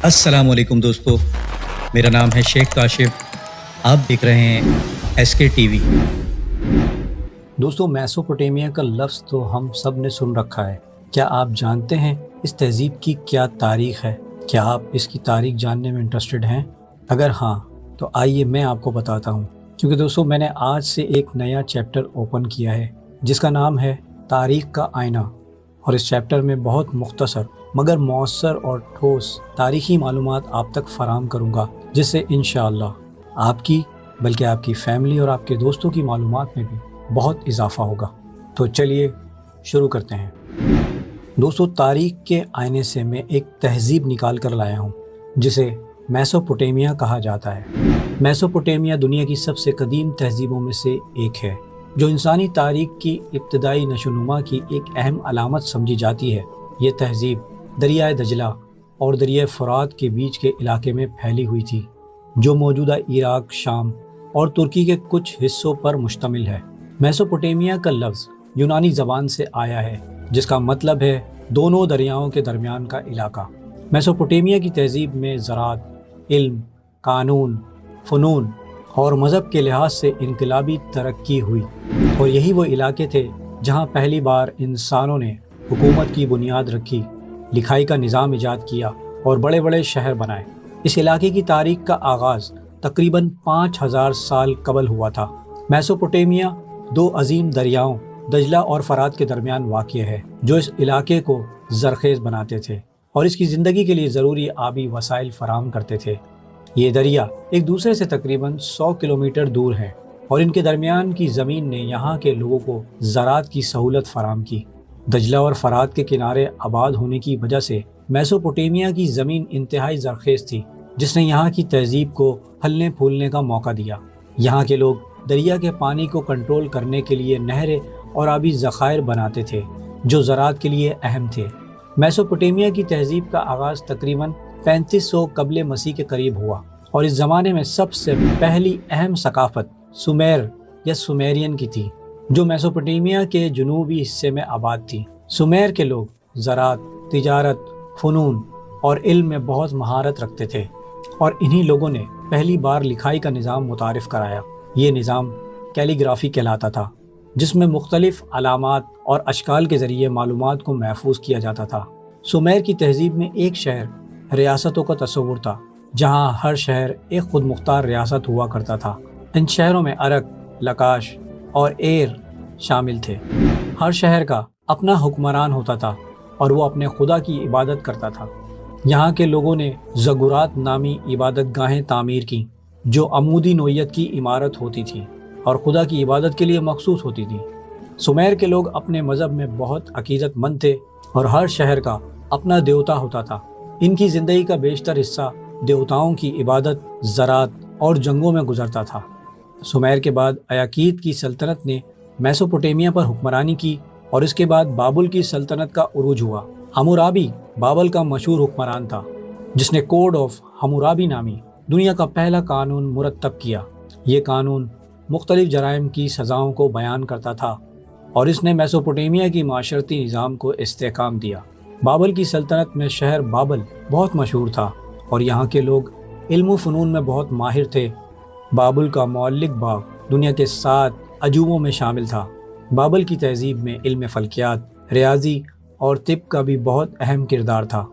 السلام علیکم دوستو، میرا نام ہے شیخ کاشف۔ آپ دیکھ رہے ہیں ایس کے ٹی وی۔ دوستو، میسوپوٹیمیا کا لفظ تو ہم سب نے سن رکھا ہے۔ کیا آپ جانتے ہیں اس تہذیب کی کیا تاریخ ہے؟ کیا آپ اس کی تاریخ جاننے میں انٹرسٹڈ ہیں؟ اگر ہاں تو آئیے میں آپ کو بتاتا ہوں، کیونکہ دوستو میں نے آج سے ایک نیا چیپٹر اوپن کیا ہے جس کا نام ہے تاریخ کا آئینہ، اور اس چیپٹر میں بہت مختصر مگر مؤثر اور ٹھوس تاریخی معلومات آپ تک فراہم کروں گا، جس سے انشاءاللہ آپ کی بلکہ آپ کی فیملی اور آپ کے دوستوں کی معلومات میں بھی بہت اضافہ ہوگا۔ تو چلیے شروع کرتے ہیں۔ دوستو، تاریخ کے آئینے سے میں ایک تہذیب نکال کر لایا ہوں جسے میسوپوٹیمیا کہا جاتا ہے۔ میسوپوٹیمیا دنیا کی سب سے قدیم تہذیبوں میں سے ایک ہے، جو انسانی تاریخ کی ابتدائی نشو و نما کی ایک اہم علامت سمجھی جاتی ہے۔ یہ تہذیب دریائے دجلہ اور دریائے فرات کے بیچ کے علاقے میں پھیلی ہوئی تھی، جو موجودہ عراق، شام اور ترکی کے کچھ حصوں پر مشتمل ہے۔ میسوپوٹیمیا کا لفظ یونانی زبان سے آیا ہے، جس کا مطلب ہے دونوں دریاؤں کے درمیان کا علاقہ۔ میسوپوٹیمیا کی تہذیب میں زراعت، علم، قانون، فنون اور مذہب کے لحاظ سے انقلابی ترقی ہوئی، اور یہی وہ علاقے تھے جہاں پہلی بار انسانوں نے حکومت کی بنیاد رکھی، لکھائی کا نظام ایجاد کیا اور بڑے بڑے شہر بنائے۔ اس علاقے کی تاریخ کا آغاز تقریباً 5000 سال قبل ہوا تھا۔ میسوپوٹیمیا دو عظیم دریاؤں دجلہ اور فرات کے درمیان واقع ہے، جو اس علاقے کو زرخیز بناتے تھے اور اس کی زندگی کے لیے ضروری آبی وسائل فراہم کرتے تھے۔ یہ دریا ایک دوسرے سے تقریباً 100 کلومیٹر دور ہیں، اور ان کے درمیان کی زمین نے یہاں کے لوگوں کو زراعت کی سہولت فراہم کی۔ دجلہ اور فرات کے کنارے آباد ہونے کی وجہ سے میسوپوٹیمیا کی زمین انتہائی زرخیز تھی، جس نے یہاں کی تہذیب کو پھلنے پھولنے کا موقع دیا۔ یہاں کے لوگ دریا کے پانی کو کنٹرول کرنے کے لیے نہریں اور آبی ذخائر بناتے تھے، جو زراعت کے لیے اہم تھے۔ میسوپوٹیمیا کی تہذیب کا آغاز تقریباً 3500 قبل مسیح کے قریب ہوا، اور اس زمانے میں سب سے پہلی اہم ثقافت سومیر یا سومیرین کی تھی، جو میسوپوٹیمیا کے جنوبی حصے میں آباد تھی۔ سومیر کے لوگ زراعت، تجارت، فنون اور علم میں بہت مہارت رکھتے تھے، اور انہی لوگوں نے پہلی بار لکھائی کا نظام متعارف کرایا۔ یہ نظام کیلی گرافی کہلاتا تھا، جس میں مختلف علامات اور اشکال کے ذریعے معلومات کو محفوظ کیا جاتا تھا۔ سومیر کی تہذیب میں ایک شہر ریاستوں کا تصور تھا، جہاں ہر شہر ایک خود مختار ریاست ہوا کرتا تھا۔ ان شہروں میں ارک، لکاش اور ایر شامل تھے۔ ہر شہر کا اپنا حکمران ہوتا تھا، اور وہ اپنے خدا کی عبادت کرتا تھا۔ یہاں کے لوگوں نے زگورات نامی عبادت گاہیں تعمیر کی، جو عمودی نوعیت کی عمارت ہوتی تھی اور خدا کی عبادت کے لیے مخصوص ہوتی تھی۔ سومیر کے لوگ اپنے مذہب میں بہت عقیدت مند تھے، اور ہر شہر کا اپنا دیوتا ہوتا تھا۔ ان کی زندگی کا بیشتر حصہ دیوتاؤں کی عبادت، زراعت اور جنگوں میں گزرتا تھا۔ سومیر کے بعد ایاکیت کی سلطنت نے میسوپوٹیمیا پر حکمرانی کی، اور اس کے بعد بابل کی سلطنت کا عروج ہوا۔ ہمورابی بابل کا مشہور حکمران تھا، جس نے کوڈ آف ہمورابی نامی دنیا کا پہلا قانون مرتب کیا۔ یہ قانون مختلف جرائم کی سزاؤں کو بیان کرتا تھا، اور اس نے میسوپوٹیمیا کی معاشرتی نظام کو استحکام دیا۔ بابل کی سلطنت میں شہر بابل بہت مشہور تھا، اور یہاں کے لوگ علم و فنون میں بہت ماہر تھے۔ بابل کا معلق باغ دنیا کے 7 عجوبوں میں شامل تھا۔ بابل کی تہذیب میں علم فلکیات، ریاضی اور طب کا بھی بہت اہم کردار تھا۔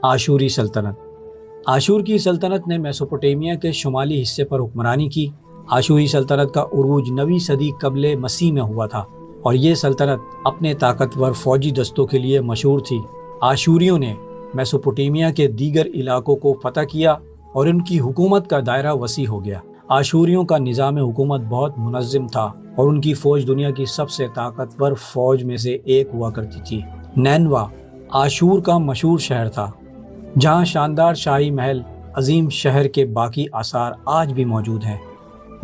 آشوری سلطنت آشور کی سلطنت نے میسوپوٹیمیا کے شمالی حصے پر حکمرانی کی۔ آشوری سلطنت کا عروج 9ویں صدی قبل مسیح میں ہوا تھا، اور یہ سلطنت اپنے طاقتور فوجی دستوں کے لیے مشہور تھی۔ آشوریوں نے میسوپوٹیمیا کے دیگر علاقوں کو فتح کیا، اور ان کی حکومت کا دائرہ وسیع ہو گیا۔ آشوریوں کا نظام حکومت بہت منظم تھا، اور ان کی فوج دنیا کی سب سے طاقتور فوج میں سے ایک ہوا کرتی تھی۔ نینوا آشور کا مشہور شہر تھا، جہاں شاندار شاہی محل، عظیم شہر کے باقی آثار آج بھی موجود ہیں۔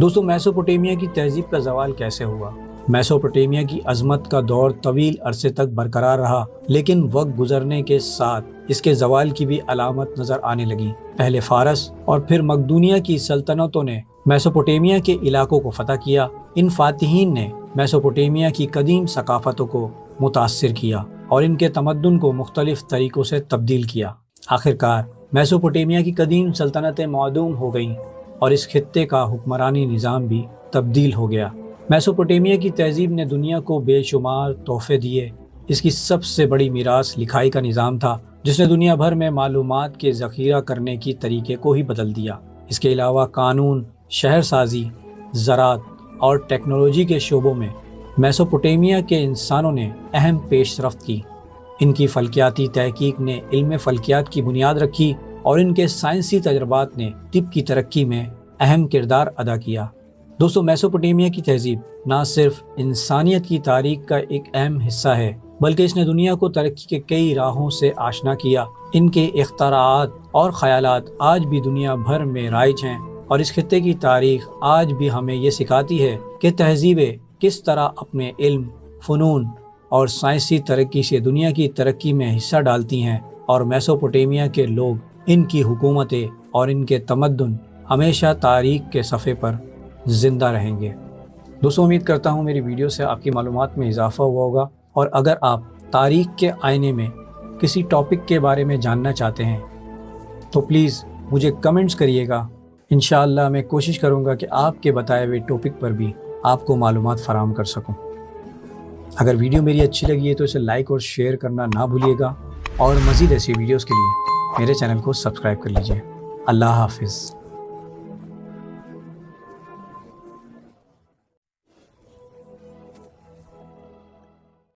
دوستو، میسوپوٹیمیا کی تہذیب کا زوال کیسے ہوا؟ میسوپوٹیمیا کی عظمت کا دور طویل عرصے تک برقرار رہا، لیکن وقت گزرنے کے ساتھ اس کے زوال کی بھی علامت نظر آنے لگی۔ پہلے فارس اور پھر مقدونیہ کی سلطنتوں نے میسوپوٹیمیا کے علاقوں کو فتح کیا۔ ان فاتحین نے میسوپوٹیمیا کی قدیم ثقافتوں کو متاثر کیا، اور ان کے تمدن کو مختلف طریقوں سے تبدیل کیا۔ آخرکار میسوپوٹیمیا کی قدیم سلطنتیں معدوم ہو گئیں اور اس خطے کا حکمرانی نظام بھی تبدیل ہو گیا۔ میسوپوٹیمیا کی تہذیب نے دنیا کو بے شمار تحفے دیے۔ اس کی سب سے بڑی میراث لکھائی کا نظام تھا، جس نے دنیا بھر میں معلومات کے ذخیرہ کرنے کی طریقے کو ہی بدل دیا۔ اس کے علاوہ قانون، شہر سازی، زراعت اور ٹیکنالوجی کے شعبوں میں میسوپوٹیمیا کے انسانوں نے اہم پیش رفت کی۔ ان کی فلکیاتی تحقیق نے علم فلکیات کی بنیاد رکھی اور ان کے سائنسی تجربات نے طب کی ترقی میں اہم کردار ادا کیا۔ دوستو، میسوپوٹیمیا کی تہذیب نہ صرف انسانیت کی تاریخ کا ایک اہم حصہ ہے، بلکہ اس نے دنیا کو ترقی کے کئی راہوں سے آشنا کیا۔ ان کے اختراعات اور خیالات آج بھی دنیا بھر میں رائج ہیں، اور اس خطے کی تاریخ آج بھی ہمیں یہ سکھاتی ہے کہ تہذیبیں کس طرح اپنے علم، فنون اور سائنسی ترقی سے دنیا کی ترقی میں حصہ ڈالتی ہیں، اور میسوپوٹیمیا کے لوگ، ان کی حکومتیں اور ان کے تمدن ہمیشہ تاریخ کے صفحے پر زندہ رہیں گے۔ دوستو، امید کرتا ہوں میری ویڈیو سے آپ کی معلومات میں اضافہ ہوا ہوگا، اور اگر آپ تاریخ کے آئینے میں کسی ٹاپک کے بارے میں جاننا چاہتے ہیں تو پلیز مجھے کمنٹس کریے گا۔ انشاءاللہ میں کوشش کروں گا کہ آپ کے بتائے ہوئے ٹاپک پر بھی آپ کو معلومات فراہم کر سکوں۔ اگر ویڈیو میری اچھی لگی ہے تو اسے لائک اور شیئر کرنا نہ بھولیے گا، اور مزید ایسی ویڈیوز کے لیے میرے چینل کو سبسکرائب کر لیجیے۔ اللہ حافظ۔